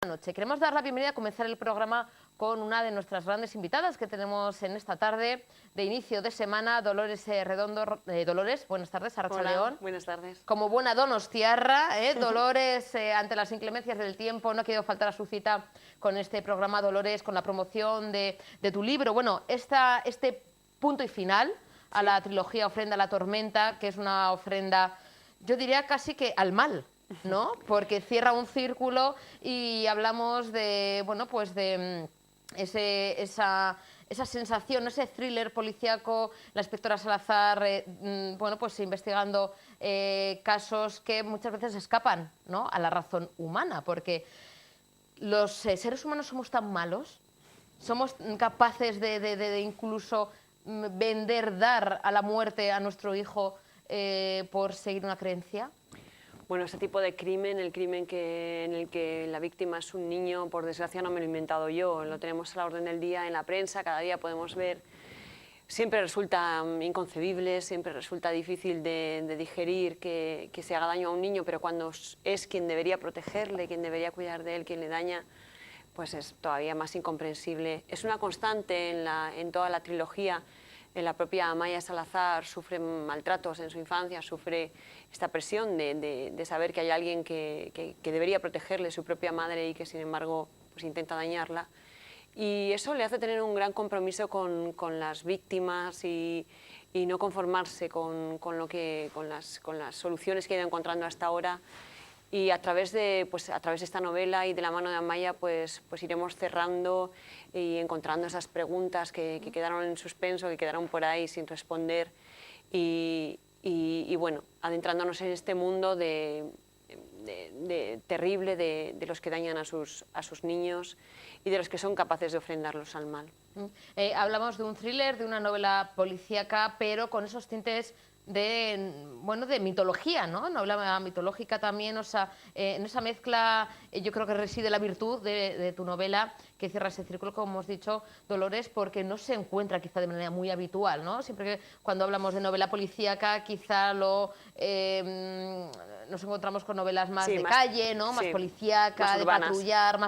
noche. Queremos dar la bienvenida a comenzar el programa con una de nuestras grandes invitadas que tenemos en esta tarde de inicio de semana, Dolores Redondo. Dolores, buenas tardes, Arratsalde On. Buenas tardes. Como buena donostiarra, Dolores, ante las inclemencias del tiempo, no ha querido faltar a su cita con este programa, Dolores, con la promoción de tu libro. Bueno, este punto y final a la trilogía Ofrenda a la Tormenta, que es una ofrenda, yo diría casi que al mal, ¿no? Porque cierra un círculo y hablamos de, bueno, pues de esa sensación, ese thriller policíaco, la inspectora Salazar, bueno, pues investigando casos que muchas veces escapan, ¿no?, a la razón humana, porque los seres humanos somos tan malos, somos capaces de incluso dar a la muerte a nuestro hijo por seguir una creencia. Bueno, ese tipo de crimen, el crimen en el que la víctima es un niño, por desgracia no me lo he inventado yo, lo tenemos a la orden del día en la prensa, cada día podemos ver, siempre resulta inconcebible, siempre resulta difícil de digerir que se haga daño a un niño, pero cuando es quien debería protegerle, quien debería cuidar de él, quien le daña, pues es todavía más incomprensible. Es una constante en toda la trilogía. La propia Amaia Salazar sufre maltratos en su infancia, sufre esta presión de saber que hay alguien que debería protegerle, su propia madre, y que sin embargo pues intenta dañarla. Y eso le hace tener un gran compromiso con las víctimas y no conformarse con las soluciones que ha ido encontrando hasta ahora. Y a través de esta novela y de la mano de Amaia pues iremos cerrando y encontrando esas preguntas que quedaron en suspenso, que quedaron por ahí sin responder y bueno, adentrándonos en este mundo terrible de los que dañan a sus niños y de los que son capaces de ofrendarlos al mal. Hablamos de un thriller, de una novela policíaca, pero con esos tintes de mitología, ¿no? Novela mitológica también, o sea, en esa mezcla yo creo que reside la virtud de tu novela, que cierra ese círculo, como hemos dicho, Dolores, porque no se encuentra quizá de manera muy habitual, ¿no? Siempre que cuando hablamos de novela policíaca quizá nos encontramos con novelas más de calle, ¿no? Más policíaca, de patrullar,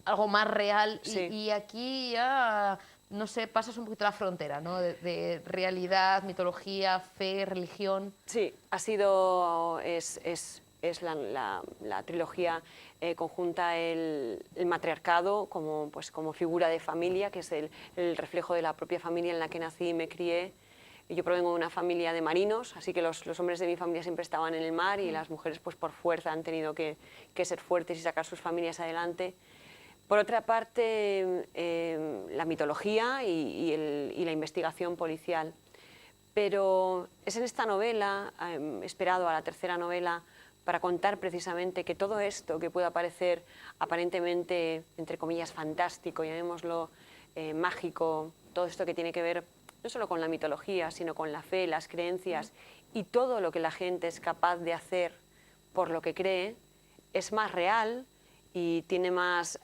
algo más real, y aquí ya, no sé, pasas un poquito la frontera, ¿no?, de realidad, mitología, fe, religión. Sí, es la trilogía conjunta el matriarcado como figura de familia, que es el reflejo de la propia familia en la que nací y me crié. Yo provengo de una familia de marinos, así que los hombres de mi familia siempre estaban en el mar y las mujeres pues por fuerza han tenido que ser fuertes y sacar sus familias adelante. Por otra parte, la mitología y la investigación policial. Pero es en esta novela, esperado a la tercera novela, para contar precisamente que todo esto que pueda parecer aparentemente, entre comillas, fantástico, llamémoslo mágico, todo esto que tiene que ver no solo con la mitología, sino con la fe, las creencias y todo lo que la gente es capaz de hacer por lo que cree, es más real y tiene más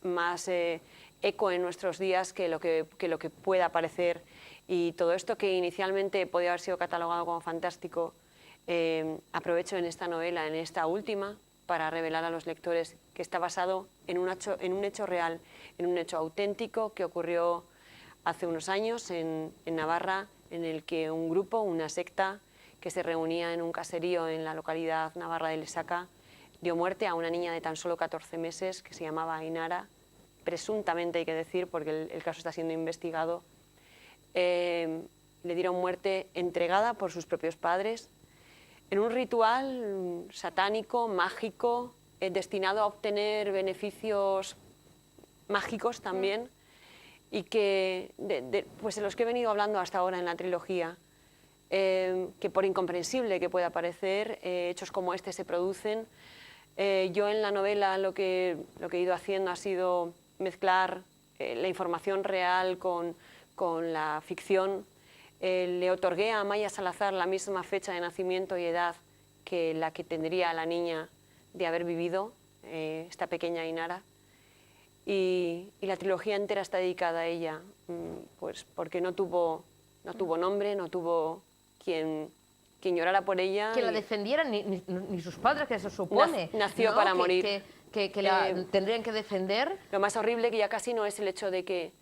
eco en nuestros días que lo que pueda parecer. Y todo esto que inicialmente podía haber sido catalogado como fantástico, aprovecho en esta novela, en esta última, para revelar a los lectores que está basado en un hecho real, en un hecho auténtico que ocurrió hace unos años en Navarra, en el que un grupo, una secta, que se reunía en un caserío en la localidad navarra de Lesaca, dio muerte a una niña de tan solo 14 meses que se llamaba Ainara, presuntamente hay que decir, porque el caso está siendo investigado. Le dieron muerte entregada por sus propios padres en un ritual satánico, mágico, destinado a obtener beneficios mágicos también, y que pues de los que he venido hablando hasta ahora en la trilogía, que por incomprensible que pueda parecer, hechos como este se producen. Yo en la novela lo que he ido haciendo ha sido mezclar la información real con la ficción. Le otorgué a Amaia Salazar la misma fecha de nacimiento y edad que la que tendría la niña de haber vivido, esta pequeña Ainara. Y la trilogía entera está dedicada a ella, pues porque no tuvo nombre, no tuvo quien llorara por ella. Que la defendieran ni sus padres, que se supone. Nació para morir. que la tendrían que defender. Lo más horrible que ya casi no es el hecho de que,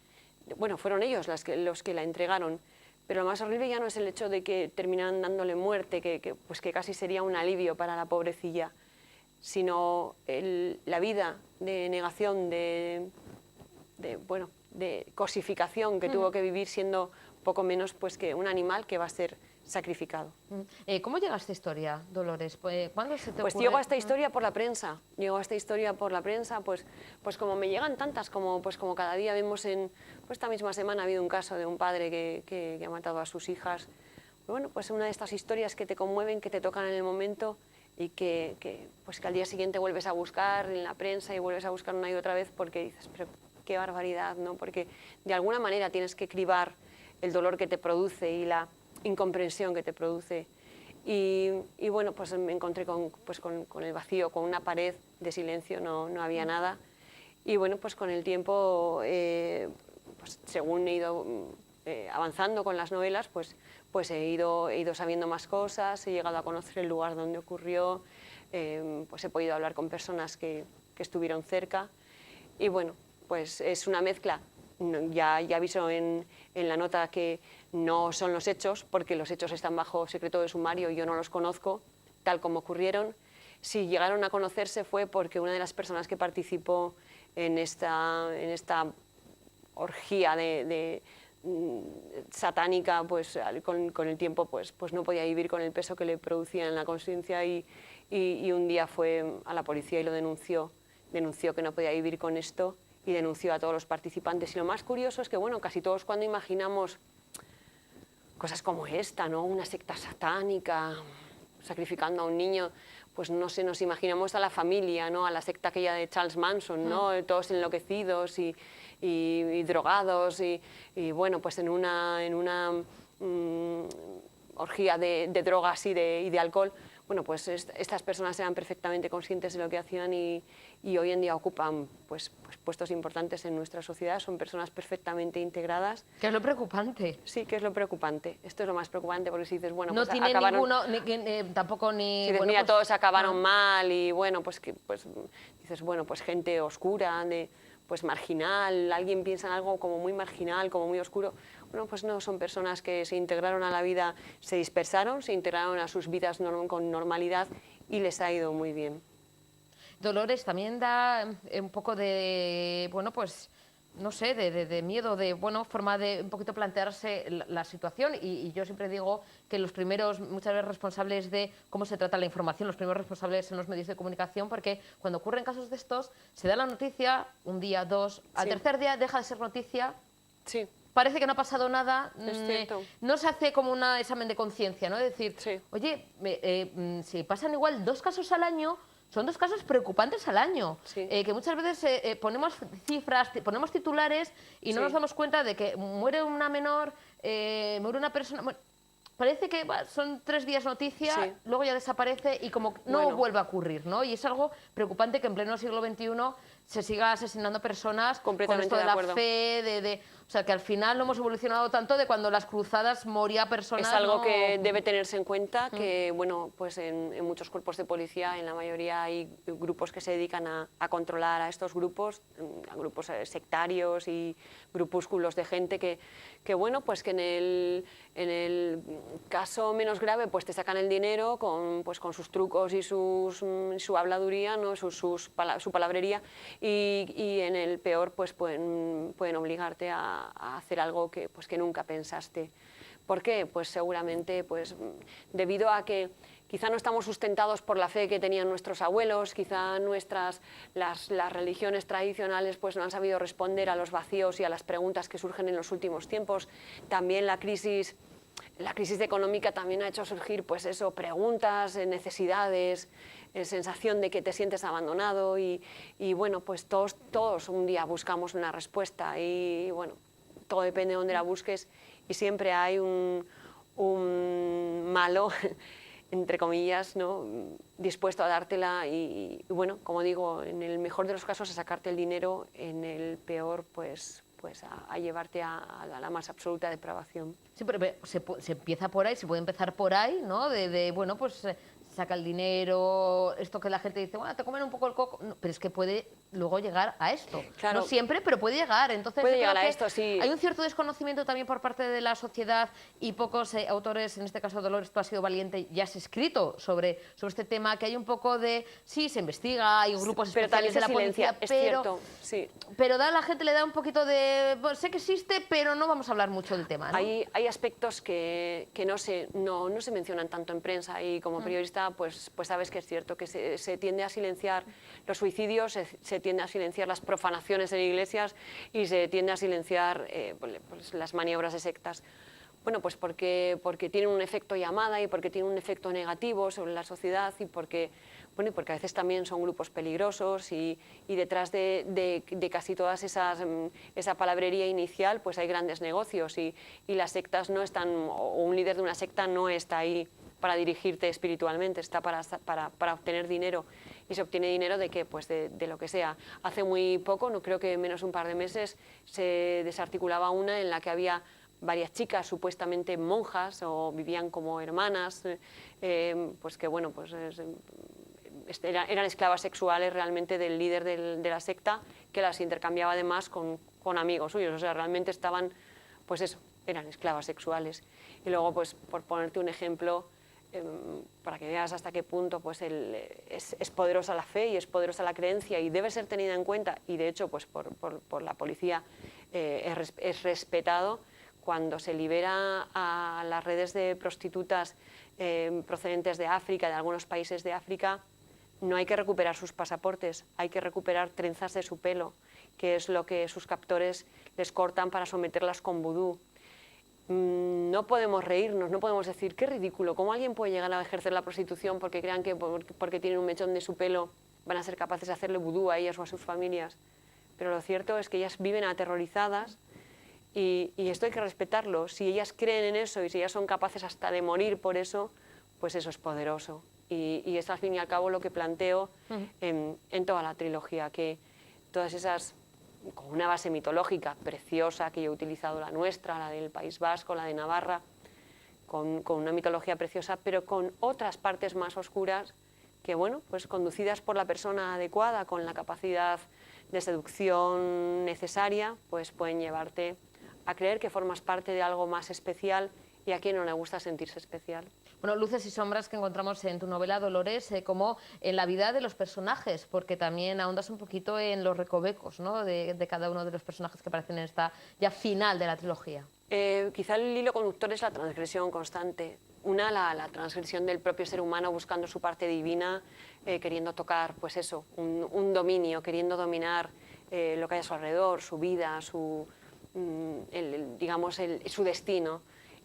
bueno, fueron ellos los que la entregaron, pero lo más horrible ya no es el hecho de que terminaran dándole muerte, pues que casi sería un alivio para la pobrecilla, sino la vida de negación, de cosificación que tuvo que vivir siendo poco menos pues que un animal que va a ser sacrificado. ¿Cómo llega a esta historia, Dolores? ¿Cuándo se te Pues ocurre? llegó a esta historia por la prensa. Llegó a esta historia por la prensa, pues como me llegan tantas, como cada día vemos esta misma semana ha habido un caso de un padre que ha matado a sus hijas. Bueno, pues una de estas historias que te conmueven, que te tocan en el momento y que al día siguiente vuelves a buscar en la prensa y vuelves a buscar una y otra vez porque dices, pero qué barbaridad, ¿no? Porque de alguna manera tienes que cribar el dolor que te produce y la incomprensión que te produce. Y bueno, pues me encontré con el vacío, con una pared de silencio, no había nada. Y bueno, pues con el tiempo, pues según he ido avanzando con las novelas, pues he ido sabiendo más cosas, he llegado a conocer el lugar donde ocurrió, pues he podido hablar con personas que estuvieron cerca. Y bueno, pues es una mezcla. Ya aviso en la nota que no son los hechos, porque los hechos están bajo secreto de sumario y yo no los conozco, tal como ocurrieron. Si llegaron a conocerse fue porque una de las personas que participó en esta orgía satánica, pues con el tiempo pues no podía vivir con el peso que le producía en la conciencia y un día fue a la policía y lo denunció que no podía vivir con esto y denunció a todos los participantes. Y lo más curioso es que, bueno, casi todos cuando imaginamos cosas como esta, ¿no? Una secta satánica, sacrificando a un niño, pues no sé, nos imaginamos a la familia, ¿no? A la secta aquella de Charles Manson, ¿no? Todos enloquecidos y drogados y bueno, pues en una orgía de drogas y de alcohol. Bueno, pues estas personas eran perfectamente conscientes de lo que hacían y hoy en día ocupan pues puestos importantes en nuestra sociedad, son personas perfectamente integradas. ¿Qué es lo preocupante? Sí, que es lo preocupante. Esto es lo más preocupante porque si dices, bueno, no pues tiene acabaron... tampoco ni... Si dices, bueno, mira, pues, todos acabaron mal y bueno, pues dices, bueno, pues gente oscura, pues marginal, alguien piensa en algo como muy marginal, como muy oscuro. Bueno, pues no, son personas que se integraron a la vida, se dispersaron, se integraron a sus vidas con normalidad y les ha ido muy bien. Dolores, también da un poco de, bueno, pues, no sé, de miedo, de, bueno, forma de un poquito plantearse la situación y yo siempre digo que los primeros, muchas veces responsables de cómo se trata la información, los primeros responsables son los medios de comunicación, porque cuando ocurren casos de estos, se da la noticia, un día, dos, al tercer día deja de ser noticia. Sí. Parece que no ha pasado nada, no se hace como un examen de conciencia, ¿no? Es decir, sí. Oye, si pasan igual 2 casos al año, son 2 casos preocupantes al año, sí. Que muchas veces ponemos cifras, ponemos titulares y no nos damos cuenta de que muere una menor, muere una persona... Bueno, parece que son 3 días noticia, luego ya desaparece y como no vuelve a ocurrir, ¿no? Y es algo preocupante que en pleno siglo XXI se siga asesinando personas con esto de la fe, o sea, que al final no hemos evolucionado tanto de cuando las cruzadas moría personas. Es algo que debe tenerse en cuenta, que bueno, pues en muchos cuerpos de policía, en la mayoría hay grupos que se dedican a controlar a estos grupos, a grupos sectarios y grupúsculos de gente que bueno, pues que en el caso menos grave pues te sacan el dinero con sus trucos y su habladuría, ¿no? su palabrería y en el peor pues pueden obligarte a hacer algo que nunca pensaste. ¿Por qué? Pues seguramente debido a que quizá no estamos sustentados por la fe que tenían nuestros abuelos, quizá las religiones tradicionales pues no han sabido responder a los vacíos y a las preguntas que surgen en los últimos tiempos. También la crisis económica también ha hecho surgir preguntas, necesidades, sensación de que te sientes abandonado y bueno, pues todos un día buscamos una respuesta y bueno, todo depende de dónde la busques y siempre hay un malo, entre comillas, ¿no? Dispuesto a dártela y bueno, como digo, en el mejor de los casos a sacarte el dinero, en el peor pues a llevarte a la más absoluta depravación. Sí, pero se empieza por ahí, se puede empezar por ahí, ¿no? Bueno, pues saca el dinero, esto que la gente dice, bueno, te comen un poco el coco, no, pero es que puede luego llegar a esto. Claro. No siempre, pero puede llegar. Entonces, Puede yo creo llegar a que esto, sí. hay un cierto desconocimiento también por parte de la sociedad y pocos autores, en este caso Dolores, tú has sido valiente, ya has escrito sobre este tema, que hay un poco de, sí, se investiga, hay grupos pero especiales de la silencia, policía, es cierto, sí. pero a la gente le da un poquito de, bueno, sé que existe, pero no vamos a hablar mucho del tema, ¿no? Hay aspectos que no se mencionan tanto en prensa y como periodista pues sabes que es cierto que se tiende a silenciar los suicidios, se tiende a silenciar las profanaciones en iglesias y se tiende a silenciar pues las maniobras de sectas. Bueno, pues porque tienen un efecto llamada y porque tienen un efecto negativo sobre la sociedad y porque a veces también son grupos peligrosos y detrás de casi todas esa palabrería inicial pues hay grandes negocios y las sectas no están, o un líder de una secta no está ahí para dirigirte espiritualmente, está para obtener dinero. ¿Y se obtiene dinero de qué? Pues de lo que sea. Hace muy poco, no creo que menos un par de meses, se desarticulaba una en la que había varias chicas supuestamente monjas o vivían como hermanas, pues que bueno, pues eran esclavas sexuales realmente del líder de la secta, que las intercambiaba además con amigos suyos, o sea, realmente estaban, pues eso, eran esclavas sexuales. Y luego, pues por ponerte un ejemplo, para que veas hasta qué punto pues es poderosa la fe y es poderosa la creencia y debe ser tenida en cuenta, y de hecho pues por la policía es respetado, cuando se libera a las redes de prostitutas procedentes de África, de algunos países de África, no hay que recuperar sus pasaportes, hay que recuperar trenzas de su pelo, que es lo que sus captores les cortan para someterlas con vudú. No podemos reírnos, no podemos decir, qué ridículo, ¿cómo alguien puede llegar a ejercer la prostitución porque crean que porque tienen un mechón de su pelo van a ser capaces de hacerle vudú a ellas o a sus familias? Pero lo cierto es que ellas viven aterrorizadas y esto hay que respetarlo. Si ellas creen en eso y si ellas son capaces hasta de morir por eso, pues eso es poderoso. Y es al fin y al cabo lo que planteo en toda la trilogía, que todas esas, con una base mitológica preciosa, que yo he utilizado la nuestra, la del País Vasco, la de Navarra, con una mitología preciosa, pero con otras partes más oscuras que, bueno, pues conducidas por la persona adecuada, con la capacidad de seducción necesaria, pues pueden llevarte a creer que formas parte de algo más especial, y a quien no le gusta sentirse especial. Bueno, luces y sombras que encontramos en tu novela, Dolores, como en la vida de los personajes, porque también ahondas un poquito en los recovecos, ¿no?, de cada uno de los personajes que aparecen en esta ya final de la trilogía. Quizá el hilo conductor es la transgresión constante. Una, la transgresión del propio ser humano buscando su parte divina, queriendo tocar, pues eso, un dominio, queriendo dominar lo que hay a su alrededor, su vida, su destino.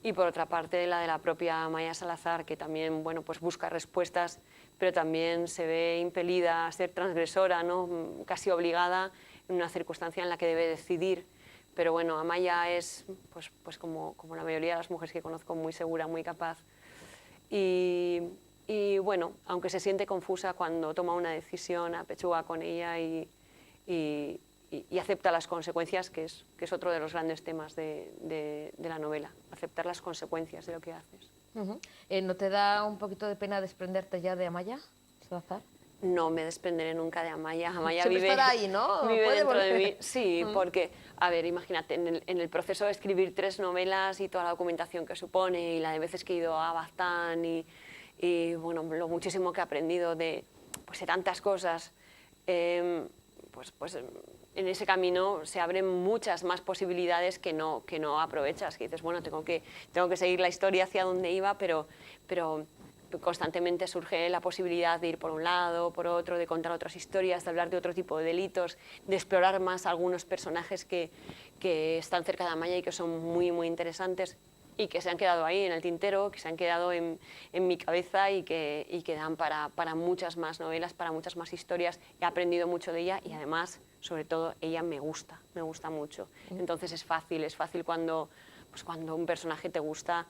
Y por otra parte la de la propia Amaia Salazar, que también, bueno, pues busca respuestas, pero también se ve impelida a ser transgresora, ¿no?, casi obligada en una circunstancia en la que debe decidir. Pero bueno, Amaia es, pues como la mayoría de las mujeres que conozco, muy segura, muy capaz. Y bueno, aunque se siente confusa cuando toma una decisión, apechuga con ella y acepta las consecuencias, que es otro de los grandes temas de la novela, aceptar las consecuencias de lo que haces. ¿No te da un poquito de pena desprenderte ya de Amaia Salazar? No me desprenderé nunca de Amaia. Amaia siempre vive, estará ahí, ¿no? Vive ¿Puede dentro volver? de mí. Sí, porque, a ver, imagínate, en el proceso de escribir 3 novelas y toda la documentación que supone y la de veces que he ido a Baztán y bueno, lo muchísimo que he aprendido de tantas cosas, pues en ese camino se abren muchas más posibilidades que no aprovechas, que dices, bueno, tengo que seguir la historia hacia donde iba, pero constantemente surge la posibilidad de ir por un lado, por otro, de contar otras historias, de hablar de otro tipo de delitos, de explorar más algunos personajes que están cerca de Amaia y que son muy, muy interesantes y que se han quedado ahí en el tintero, que se han quedado en mi cabeza y que dan para muchas más novelas, para muchas más historias. He aprendido mucho de ella y además, sobre todo, ella me gusta mucho. Entonces es fácil cuando un personaje te gusta,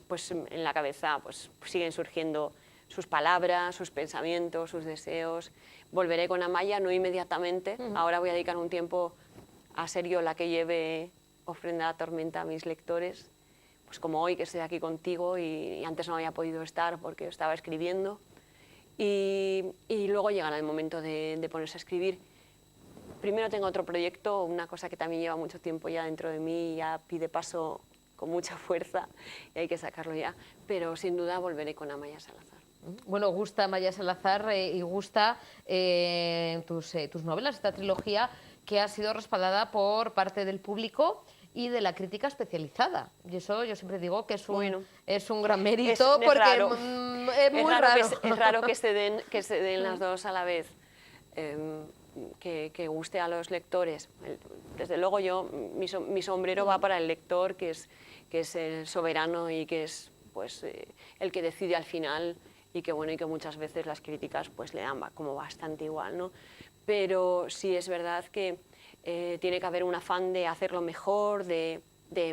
pues en la cabeza pues siguen surgiendo sus palabras, sus pensamientos, sus deseos. Volveré con Amaia, no inmediatamente, ahora voy a dedicar un tiempo a ser yo la que lleve Ofrenda a la tormenta a mis lectores, pues como hoy que estoy aquí contigo y antes no había podido estar porque estaba escribiendo. Y luego llega el momento de ponerse a escribir. Primero tengo otro proyecto, una cosa que también lleva mucho tiempo ya dentro de mí, ya pide paso con mucha fuerza y hay que sacarlo ya, pero sin duda volveré con Amaia Salazar. Bueno, gusta Amaia Salazar y gusta tus novelas, esta trilogía que ha sido respaldada por parte del público y de la crítica especializada. Y eso yo siempre digo que es un gran mérito porque raro. Es muy raro. Es raro que se den las dos a la vez. Que guste a los lectores. Desde luego mi sombrero va para el lector, que es el soberano y que es pues, el que decide al final y que muchas veces las críticas pues, le dan como bastante igual, ¿no? Pero sí es verdad que tiene que haber un afán de hacerlo mejor, de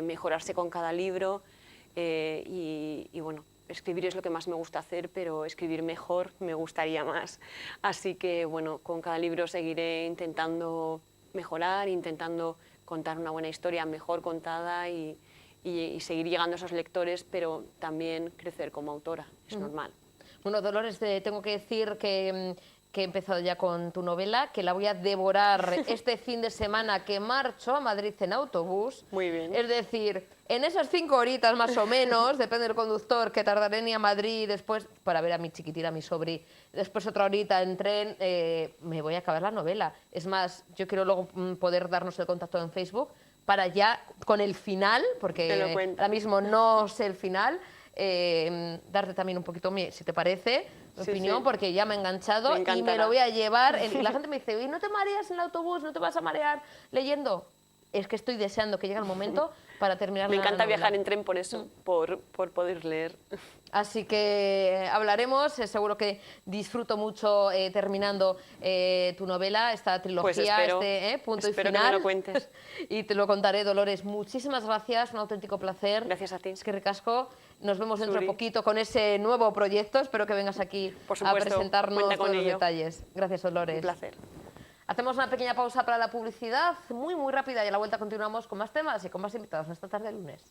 mejorarse con cada libro y bueno, escribir es lo que más me gusta hacer, pero escribir mejor me gustaría más. Así que, bueno, con cada libro seguiré intentando mejorar, intentando contar una buena historia mejor contada y seguir llegando a esos lectores, pero también crecer como autora, es normal. Bueno, Dolores, tengo que decir que he empezado ya con tu novela, que la voy a devorar este fin de semana que marcho a Madrid en autobús. Muy bien. Es decir, en esas 5 horitas más o menos, depende del conductor, que tardaré en ir a Madrid, después para ver a mi chiquitina, a mi sobri, después otra horita en tren, me voy a acabar la novela. Es más, yo quiero luego poder darnos el contacto en Facebook para ya, con el final, porque ahora mismo no sé el final, darte también un poquito, si te parece, mi opinión, porque ya me he enganchado y me lo voy a llevar. Y la gente me dice, ¿y no te mareas en el autobús? ¿No te vas a marear leyendo? Es que estoy deseando que llegue el momento para terminar la novela. Me encanta viajar en tren por eso, por poder leer. Así que hablaremos, seguro que disfruto mucho terminando tu novela, esta trilogía, pues espero, punto y final. final. Que me lo cuentes. Y te lo contaré, Dolores. Muchísimas gracias, un auténtico placer. Gracias a ti. Es que ricasco. Nos vemos dentro de poquito con ese nuevo proyecto. Espero que vengas aquí a presentarnos todos los detalles. Gracias, Dolores. Un placer. Hacemos una pequeña pausa para la publicidad, muy rápida, y a la vuelta continuamos con más temas y con más invitados en esta tarde de lunes.